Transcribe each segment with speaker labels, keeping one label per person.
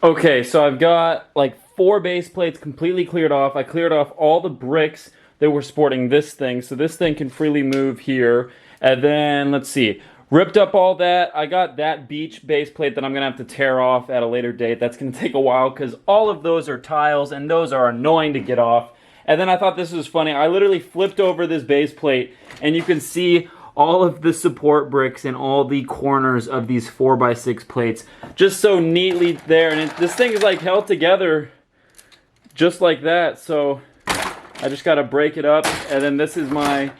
Speaker 1: Okay, so I've got like 4 base plates completely cleared off. I cleared off all the bricks that were sporting this thing, so this thing can freely move here. And then, let's see, ripped up all that. I got that beach base plate that I'm going to have to tear off at a later date. That's going to take a while because all of those are tiles, and those are annoying to get off. And then I thought this was funny. I literally flipped over this base plate, and you can see all of the support bricks in all the corners of these 4x6 plates just so neatly there. And this thing is like held together just like that. So I just got to break it up. And then this is my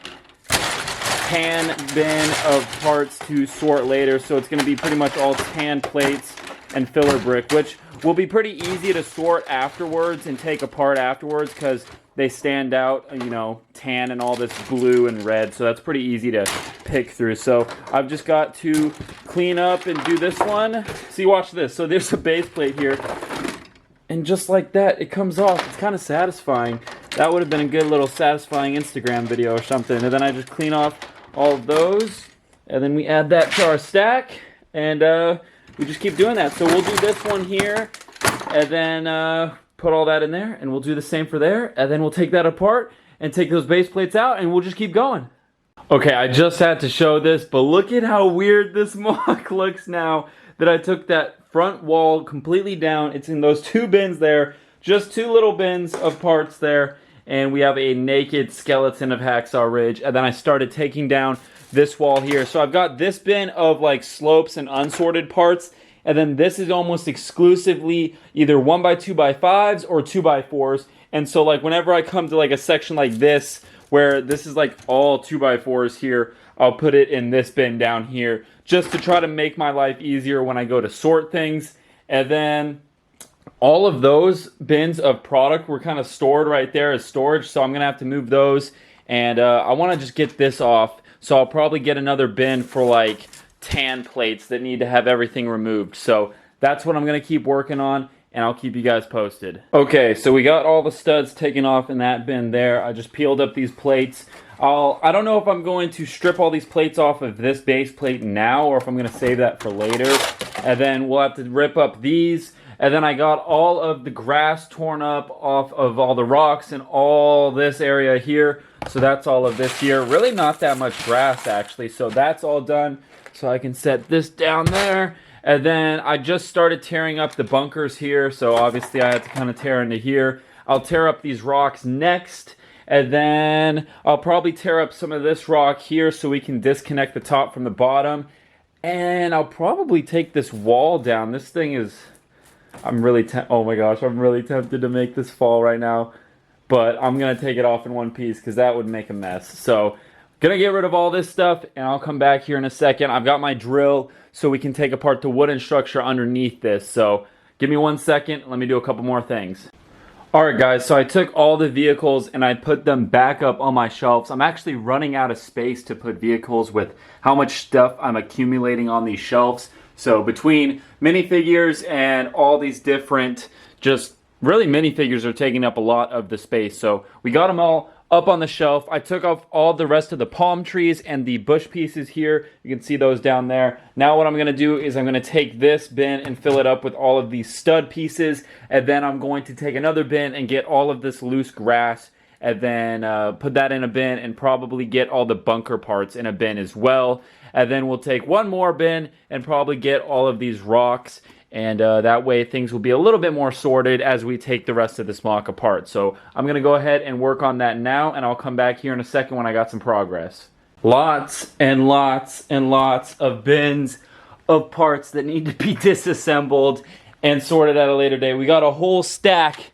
Speaker 1: tan bin of parts to sort later. So it's going to be pretty much all tan plates and filler brick, which will be pretty easy to sort afterwards and take apart afterwards because they stand out, you know, tan and all this blue and red, so that's pretty easy to pick through. So I've just got to clean up and do this one. See, watch this. So there's a base plate here, and just like that, it comes off. It's kind of satisfying. That would have been a good little satisfying Instagram video or something. And then I just clean off all of those, and then we add that to our stack, and we just keep doing that. So we'll do this one here, and then put all that in there, and we'll do the same for there, and then we'll take that apart and take those base plates out, and we'll just keep going. Okay, I just had to show this, but look at how weird this MOC looks now that I took that front wall completely down. It's in those 2 bins there, just 2 little bins of parts there, and we have a naked skeleton of Hacksaw Ridge, and then I started taking down this wall here. So I've got this bin of like slopes and unsorted parts, and then this is almost exclusively either 1x2x5s or 2x4s. And so like whenever I come to like a section like this, where this is like all 2x4s here, I'll put it in this bin down here just to try to make my life easier when I go to sort things. And then all of those bins of product were kind of stored right there as storage, so I'm gonna have to move those. And I want to just get this off, so I'll probably get another bin for like tan plates that need to have everything removed. So that's what I'm going to keep working on, and I'll keep you guys posted. Okay, so we got all the studs taken off in that bin there. I just peeled up these plates. I don't know if I'm going to strip all these plates off of this base plate now, or if I'm going to save that for later. And then we'll have to rip up these. And then I got all of the grass torn up off of all the rocks and all this area here. So that's all of this here. Really not that much grass, actually. So that's all done. So I can set this down there. And then I just started tearing up the bunkers here. So obviously I had to kind of tear into here. I'll tear up these rocks next. And then I'll probably tear up some of this rock here so we can disconnect the top from the bottom. And I'll probably take this wall down. This thing is... oh my gosh, I'm really tempted to make this fall right now. But I'm going to take it off in one piece because that would make a mess. So, going to get rid of all this stuff, and I'll come back here in a second. I've got my drill so we can take apart the wooden structure underneath this. So, give me 1 second. Let me do a couple more things. Alright guys, so I took all the vehicles and I put them back up on my shelves. I'm actually running out of space to put vehicles with how much stuff I'm accumulating on these shelves. So between minifigures and all these different, just really minifigures are taking up a lot of the space. So we got them all up on the shelf. I took off all the rest of the palm trees and the bush pieces here. You can see those down there. Now what I'm going to do is I'm going to take this bin and fill it up with all of these stud pieces. And then I'm going to take another bin and get all of this loose grass. And then put that in a bin and probably get all the bunker parts in a bin as well. And then we'll take one more bin and probably get all of these rocks. And that way things will be a little bit more sorted as we take the rest of this MOC apart. So I'm going to go ahead and work on that now, and I'll come back here in a second when I got some progress. Lots and lots and lots of bins of parts that need to be disassembled and sorted at a later date. We got a whole stack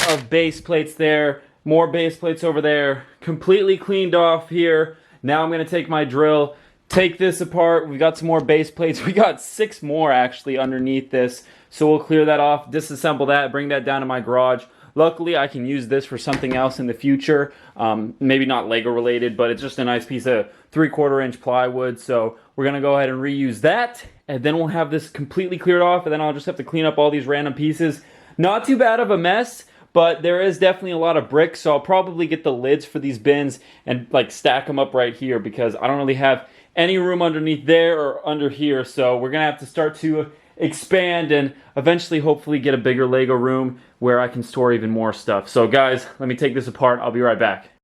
Speaker 1: of base plates there, more base plates over there, completely cleaned off here. Now I'm going to take my drill, take this apart. We got some more base plates. We got 6 more actually underneath this. So we'll clear that off, disassemble that, bring that down to my garage. Luckily, I can use this for something else in the future. Maybe not Lego related, but it's just a nice piece of 3/4 inch plywood. So we're going to go ahead and reuse that. And then we'll have this completely cleared off. And then I'll just have to clean up all these random pieces. Not too bad of a mess, but there is definitely a lot of bricks. So I'll probably get the lids for these bins and like stack them up right here because I don't really have any room underneath there or under here. So we're going to have to start to expand and eventually hopefully get a bigger Lego room where I can store even more stuff. So guys, let me take this apart. I'll be right back.